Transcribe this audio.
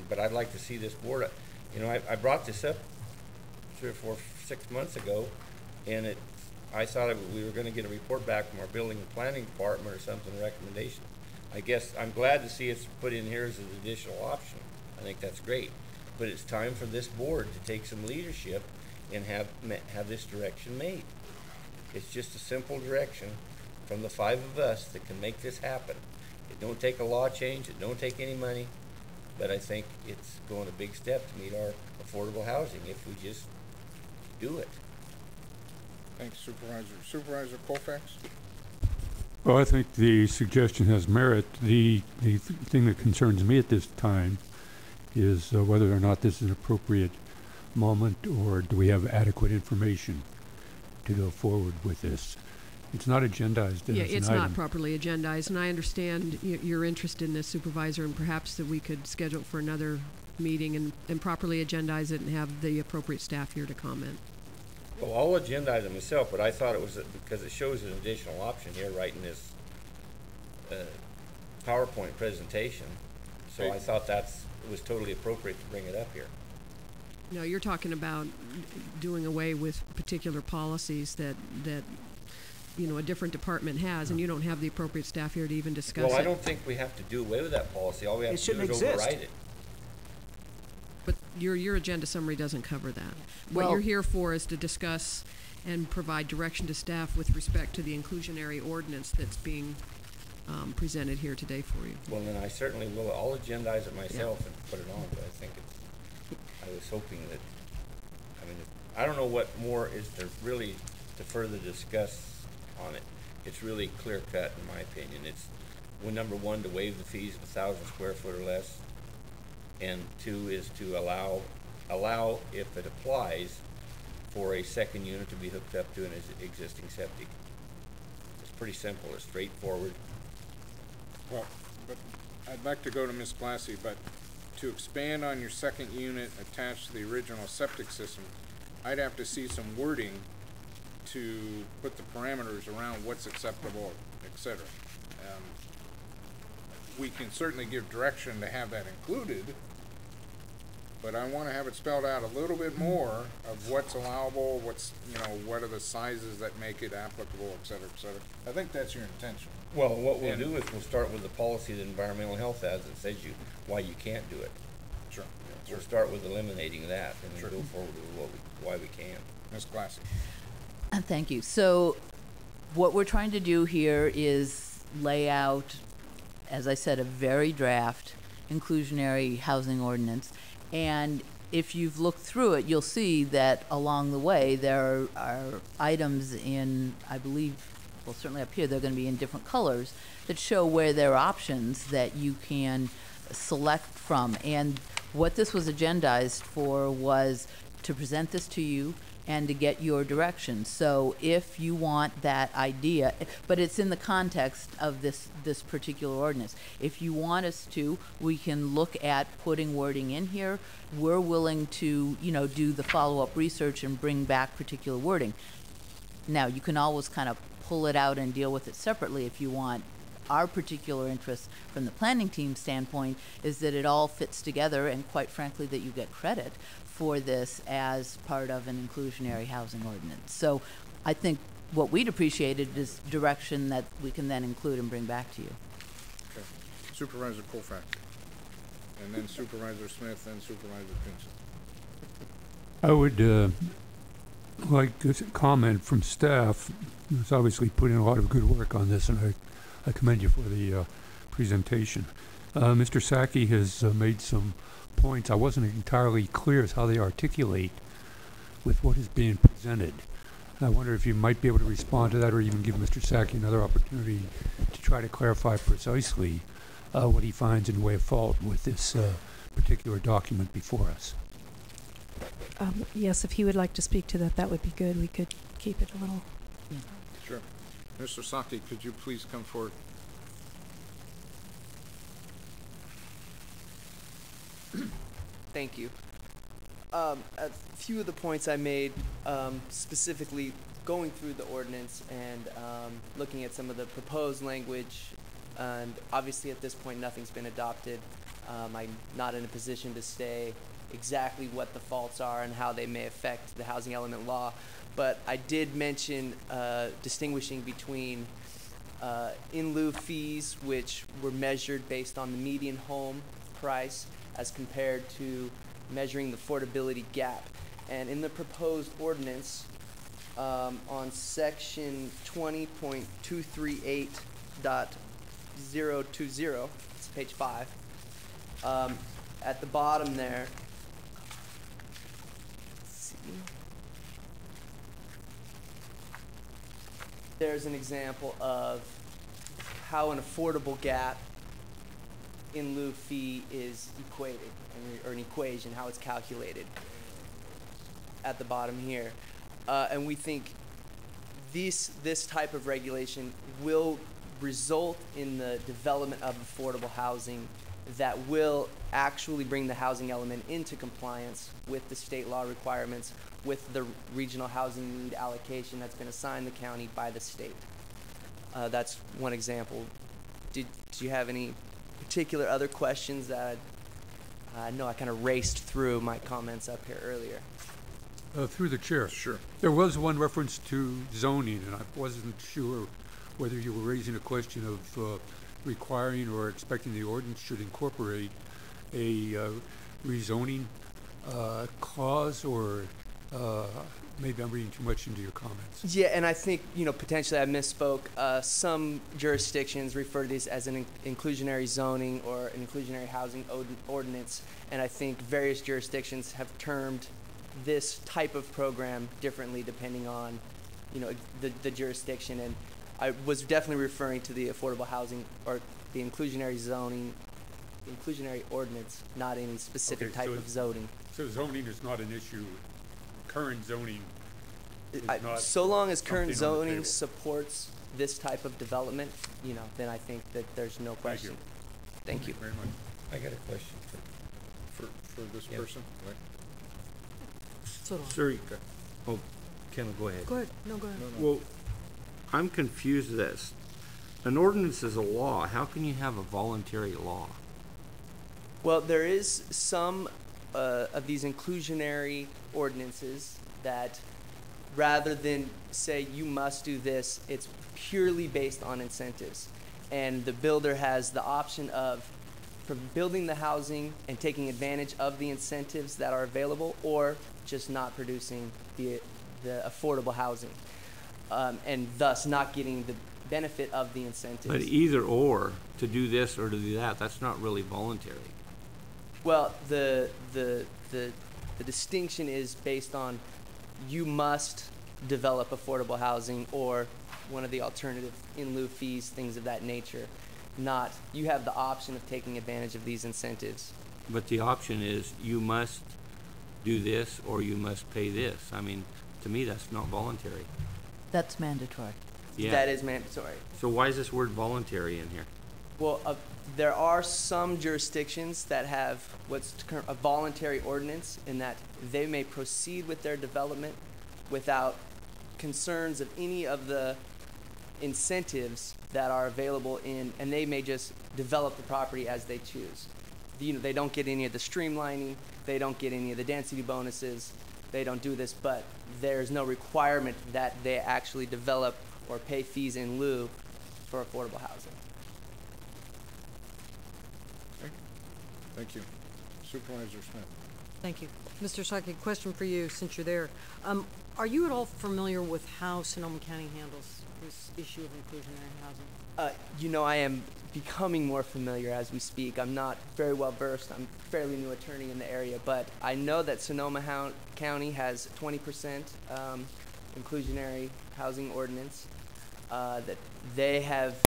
but I'd like to see this board. You know, I brought this up 3 or 4, 6 months ago, and I thought we were going to get a report back from our building and planning department or something, a recommendation. I guess I'm glad to see it's put in here as an additional option. I think that's great. But it's time for this board to take some leadership and have this direction made. It's just a simple direction from the 5 of us that can make this happen. It don't take a law change, it don't take any money, but I think it's going a big step to meet our affordable housing if we just do it. Thanks, Supervisor. Supervisor Colfax? Well, I think the suggestion has merit. The thing that concerns me at this time is whether or not this is an appropriate moment, or do we have adequate information to go forward with this. It's not agendized as an item. It's not properly agendized, and I understand your interest in this, Supervisor, and perhaps that we could schedule for another meeting and properly agendize it and have the appropriate staff here to comment. Well, I'll agendize it myself, but I thought it was because it shows an additional option here right in this PowerPoint presentation. So I thought it was totally appropriate to bring it up here. No, you're talking about doing away with particular policies that a different department has, and you don't have the appropriate staff here to even discuss it. Well, I don't think we have to do away with that policy. All we have to do is override it. But your agenda summary doesn't cover that. What you're here for is to discuss and provide direction to staff with respect to the inclusionary ordinance that's being presented here today for you. Well, then I certainly will. I'll agendize it myself and put it on, but I think I was hoping that, I don't know what more is there really to further discuss on it. It's really clear cut in my opinion. It's number 1 to waive the fees of 1,000 square foot or less, and 2 is to allow if it applies for a second unit to be hooked up to an existing septic. It's pretty simple. It's straightforward. Well, but I'd like to go to Ms. Blassie, but to expand on your second unit attached to the original septic system, I'd have to see some wording to put the parameters around what's acceptable, etc. We can certainly give direction to have that included, but I want to have it spelled out a little bit more of what's allowable, what are the sizes that make it applicable, etc., etc. I think that's your intention. Well, what we'll do is we'll start with the policy that environmental health has that says why you can't do it. Sure. So we'll start with eliminating that and then go forward with why we can. Ms. Blassie. Thank you. So what we're trying to do here is lay out, as I said, a very draft inclusionary housing ordinance. And if you've looked through it, you'll see that along the way there are items in, I believe, well, certainly up here, they're going to be in different colors that show where there are options that you can select from. And what this was agendized for was to present this to you and to get your direction. So if you want that idea, but it's in the context of this particular ordinance. If you want us to, we can look at putting wording in here. We're willing to, do the follow-up research and bring back particular wording. Now, you can always kind of pull it out and deal with it separately if you want. Our particular interest from the planning team standpoint is that it all fits together, and quite frankly that you get credit for this as part of an inclusionary housing ordinance. So I think what we'd appreciated is direction that we can then include and bring back to you. Okay. Supervisor Colfax, and then Supervisor Smith, and Supervisor Pinson. I would like a comment from staff. It's obviously put in a lot of good work on this, and I commend you for the presentation. Mr. Sacchi has made some points. I wasn't entirely clear as how they articulate with what is being presented. And I wonder if you might be able to respond to that, or even give Mr. Sacchi another opportunity to try to clarify precisely what he finds in the way of fault with this particular document before us. Yes, if he would like to speak to that, that would be good. We could keep it a little. Sure. Mr. Sacchi, could you please come forward? Thank you. A few of the points I made, specifically going through the ordinance and looking at some of the proposed language, and obviously at this point nothing's been adopted. I'm not in a position to say exactly what the faults are and how they may affect the housing element law, but I did mention distinguishing between in lieu fees, which were measured based on the median home price as compared to measuring the affordability gap. And in the proposed ordinance, on section 20.238.020, it's page 5, at the bottom there, let's see, there's an example of how an affordable gap in lieu fee is equated, or an equation, how it's calculated at the bottom here. And we think this type of regulation will result in the development of affordable housing that will actually bring the housing element into compliance with the state law requirements, with the regional housing need allocation that's been assigned the county by the state. That's one example. Do you have any particular other questions that I know I kind of raced through my comments up here earlier? Through the chair. Sure. There was one reference to zoning, and I wasn't sure whether you were raising a question of requiring or expecting the ordinance should incorporate a rezoning clause, or maybe I'm reading too much into your comments. Yeah, and I think, potentially I misspoke. Some jurisdictions refer to this as an inclusionary zoning or an inclusionary housing ordinance, and I think various jurisdictions have termed this type of program differently depending on, the jurisdiction. And I was definitely referring to the affordable housing or the inclusionary zoning, inclusionary ordinance, not any specific type of zoning. So zoning is not an issue. Current zoning is not So long as current something on the zoning table. supports this type of development, then I think that there's no question. Thank you. Very much. I got a question For this Yeah. person? Right. Sir, oh, Kendall, go ahead. Go ahead. No, go ahead. Well, I'm confused with this. An ordinance is a law. How can you have a voluntary law? Well, there is some of these inclusionary ordinances that rather than say you must do this, it's purely based on incentives. And the builder has the option of building the housing and taking advantage of the incentives that are available, or just not producing the affordable housing, and thus not getting the benefit of the incentives. But either or, to do this or to do that, that's not really voluntary. Well, the distinction is based on you must develop affordable housing or one of the alternative in lieu fees, things of that nature. Not you have the option of taking advantage of these incentives. But the option is you must do this or you must pay this. I mean, to me, that's not voluntary. That's mandatory. Yeah. That is mandatory. So why is this word voluntary in here? Well, there are some jurisdictions that have what's a voluntary ordinance in that they may proceed with their development without concerns of any of the incentives that are available and they may just develop the property as they choose. They don't get any of the streamlining, they don't get any of the density bonuses, they don't do this, but there's no requirement that they actually develop or pay fees in lieu for affordable housing. Thank you. Supervisor Smith. Thank you. Mr. Saki, question for you since you're there. Are you at all familiar with how Sonoma County handles this issue of inclusionary housing? I am becoming more familiar as we speak. I'm not very well versed. I'm a fairly new attorney in the area, but I know that Sonoma County has 20% inclusionary housing ordinance, that they have